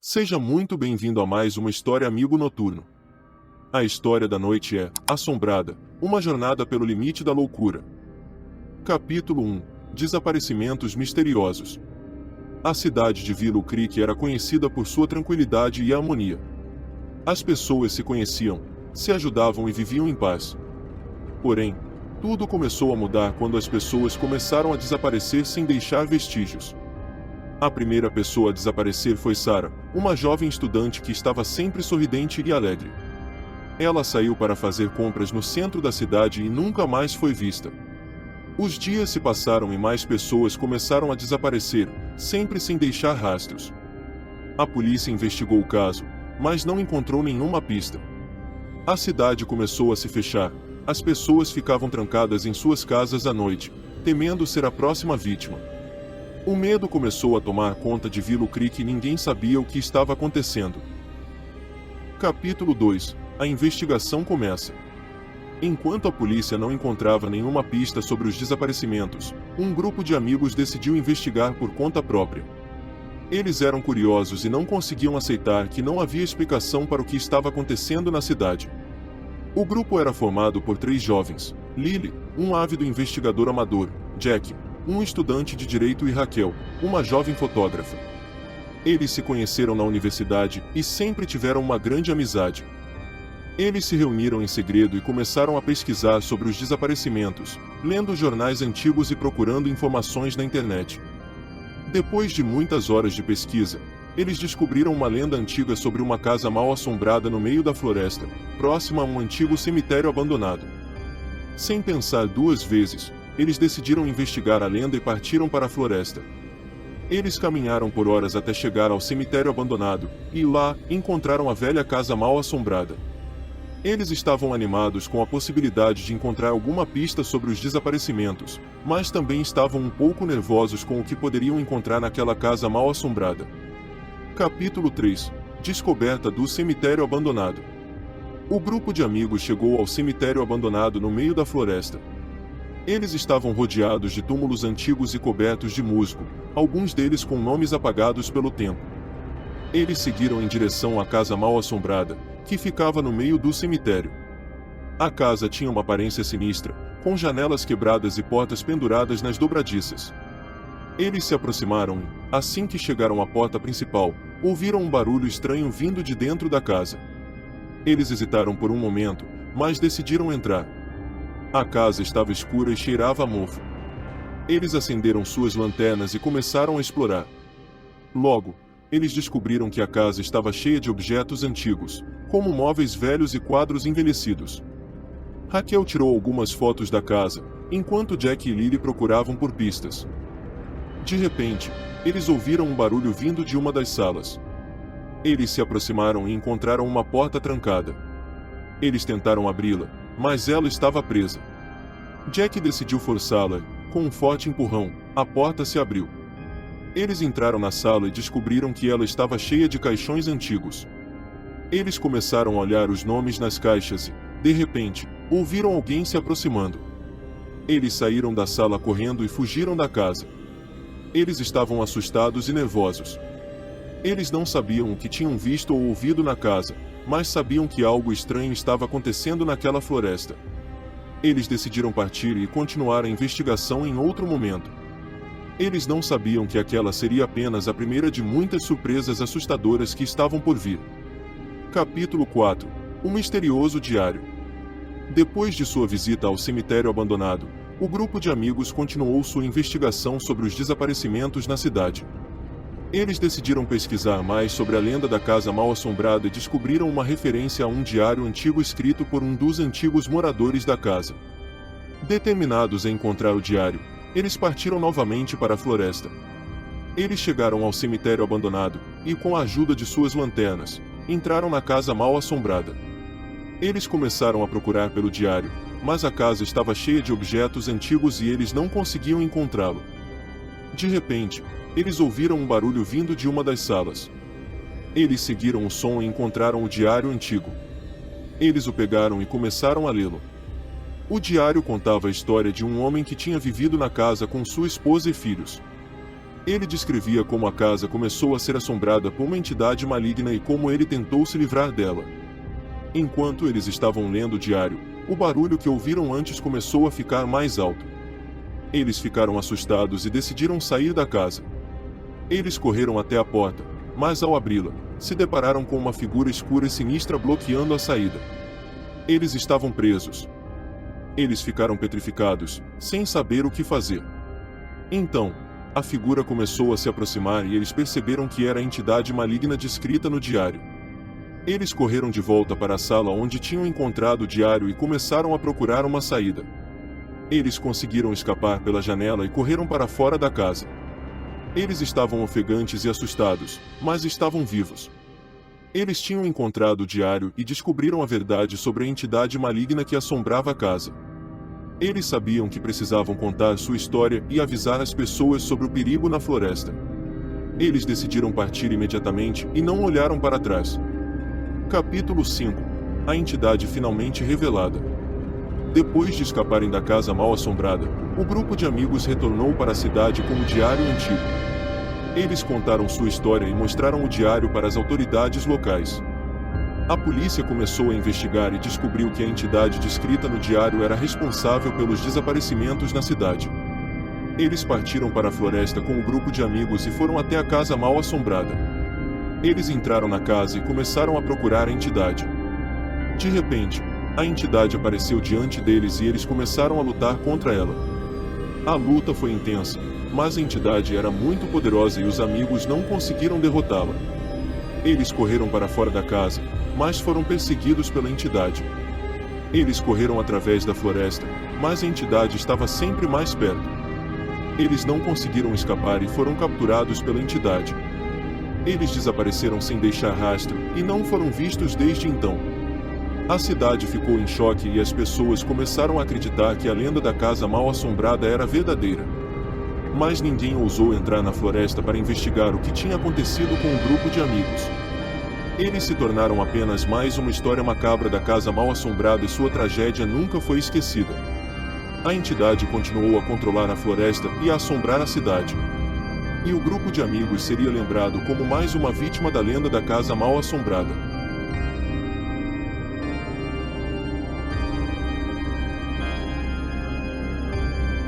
Seja muito bem-vindo a mais uma história Amigo Noturno. A história da noite é Assombrada, uma jornada pelo limite da loucura. Capítulo 1. Desaparecimentos misteriosos. A cidade de Willow Creek era conhecida por sua tranquilidade e harmonia. As pessoas se conheciam, se ajudavam e viviam em paz. Porém, tudo começou a mudar quando as pessoas começaram a desaparecer sem deixar vestígios. A primeira pessoa a desaparecer foi Sarah, uma jovem estudante que estava sempre sorridente e alegre. Ela saiu para fazer compras no centro da cidade e nunca mais foi vista. Os dias se passaram e mais pessoas começaram a desaparecer, sempre sem deixar rastros. A polícia investigou o caso, mas não encontrou nenhuma pista. A cidade começou a se fechar, as pessoas ficavam trancadas em suas casas à noite, temendo ser a próxima vítima. O medo começou a tomar conta de Willow Creek e ninguém sabia o que estava acontecendo. Capítulo 2. A investigação começa. Enquanto a polícia não encontrava nenhuma pista sobre os desaparecimentos, um grupo de amigos decidiu investigar por conta própria. Eles eram curiosos e não conseguiam aceitar que não havia explicação para o que estava acontecendo na cidade. O grupo era formado por 3 jovens: Lily, um ávido investigador amador; Jack, um estudante de direito, e Raquel, uma jovem fotógrafa. Eles se conheceram na universidade e sempre tiveram uma grande amizade. Eles se reuniram em segredo e começaram a pesquisar sobre os desaparecimentos, lendo jornais antigos e procurando informações na internet. Depois de muitas horas de pesquisa, eles descobriram uma lenda antiga sobre uma casa mal assombrada no meio da floresta, próxima a um antigo cemitério abandonado. Sem pensar 2 vezes, eles decidiram investigar a lenda e partiram para a floresta. Eles caminharam por horas até chegar ao cemitério abandonado, e lá encontraram a velha casa mal assombrada. Eles estavam animados com a possibilidade de encontrar alguma pista sobre os desaparecimentos, mas também estavam um pouco nervosos com o que poderiam encontrar naquela casa mal assombrada. Capítulo 3. Descoberta do cemitério abandonado. O grupo de amigos chegou ao cemitério abandonado no meio da floresta. Eles estavam rodeados de túmulos antigos e cobertos de musgo, alguns deles com nomes apagados pelo tempo. Eles seguiram em direção à casa mal assombrada, que ficava no meio do cemitério. A casa tinha uma aparência sinistra, com janelas quebradas e portas penduradas nas dobradiças. Eles se aproximaram e, assim que chegaram à porta principal, ouviram um barulho estranho vindo de dentro da casa. Eles hesitaram por um momento, mas decidiram entrar. A casa estava escura e cheirava a mofo. Eles acenderam suas lanternas e começaram a explorar. Logo, eles descobriram que a casa estava cheia de objetos antigos, como móveis velhos e quadros envelhecidos. Raquel tirou algumas fotos da casa, enquanto Jack e Lily procuravam por pistas. De repente, eles ouviram um barulho vindo de uma das salas. Eles se aproximaram e encontraram uma porta trancada. Eles tentaram abri-la, mas ela estava presa. Jack decidiu forçá-la e, com um forte empurrão, a porta se abriu. Eles entraram na sala e descobriram que ela estava cheia de caixões antigos. Eles começaram a olhar os nomes nas caixas e, de repente, ouviram alguém se aproximando. Eles saíram da sala correndo e fugiram da casa. Eles estavam assustados e nervosos. Eles não sabiam o que tinham visto ou ouvido na casa, mas sabiam que algo estranho estava acontecendo naquela floresta. Eles decidiram partir e continuar a investigação em outro momento. Eles não sabiam que aquela seria apenas a primeira de muitas surpresas assustadoras que estavam por vir. Capítulo 4. O misterioso diário. Depois de sua visita ao cemitério abandonado, o grupo de amigos continuou sua investigação sobre os desaparecimentos na cidade. Eles decidiram pesquisar mais sobre a lenda da casa mal assombrada e descobriram uma referência a um diário antigo escrito por um dos antigos moradores da casa. Determinados a encontrar o diário, eles partiram novamente para a floresta. Eles chegaram ao cemitério abandonado e, com a ajuda de suas lanternas, entraram na casa mal assombrada. Eles começaram a procurar pelo diário, mas a casa estava cheia de objetos antigos e eles não conseguiam encontrá-lo. De repente, eles ouviram um barulho vindo de uma das salas. Eles seguiram o som e encontraram o diário antigo. Eles o pegaram e começaram a lê-lo. O diário contava a história de um homem que tinha vivido na casa com sua esposa e filhos. Ele descrevia como a casa começou a ser assombrada por uma entidade maligna e como ele tentou se livrar dela. Enquanto eles estavam lendo o diário, o barulho que ouviram antes começou a ficar mais alto. Eles ficaram assustados e decidiram sair da casa. Eles correram até a porta, mas ao abri-la, se depararam com uma figura escura e sinistra bloqueando a saída. Eles estavam presos. Eles ficaram petrificados, sem saber o que fazer. Então, a figura começou a se aproximar e eles perceberam que era a entidade maligna descrita no diário. Eles correram de volta para a sala onde tinham encontrado o diário e começaram a procurar uma saída. Eles conseguiram escapar pela janela e correram para fora da casa. Eles estavam ofegantes e assustados, mas estavam vivos. Eles tinham encontrado o diário e descobriram a verdade sobre a entidade maligna que assombrava a casa. Eles sabiam que precisavam contar sua história e avisar as pessoas sobre o perigo na floresta. Eles decidiram partir imediatamente e não olharam para trás. Capítulo 5 – A entidade finalmente revelada. Depois de escaparem da casa mal assombrada, o grupo de amigos retornou para a cidade com o diário antigo. Eles contaram sua história e mostraram o diário para as autoridades locais. A polícia começou a investigar e descobriu que a entidade descrita no diário era responsável pelos desaparecimentos na cidade. Eles partiram para a floresta com o grupo de amigos e foram até a casa mal assombrada. Eles entraram na casa e começaram a procurar a entidade. De repente, a entidade apareceu diante deles e eles começaram a lutar contra ela. A luta foi intensa, mas a entidade era muito poderosa e os amigos não conseguiram derrotá-la. Eles correram para fora da casa, mas foram perseguidos pela entidade. Eles correram através da floresta, mas a entidade estava sempre mais perto. Eles não conseguiram escapar e foram capturados pela entidade. Eles desapareceram sem deixar rastro e não foram vistos desde então. A cidade ficou em choque e as pessoas começaram a acreditar que a lenda da casa mal assombrada era verdadeira. Mas ninguém ousou entrar na floresta para investigar o que tinha acontecido com o grupo de amigos. Eles se tornaram apenas mais uma história macabra da casa mal assombrada e sua tragédia nunca foi esquecida. A entidade continuou a controlar a floresta e a assombrar a cidade. E o grupo de amigos seria lembrado como mais uma vítima da lenda da casa mal assombrada.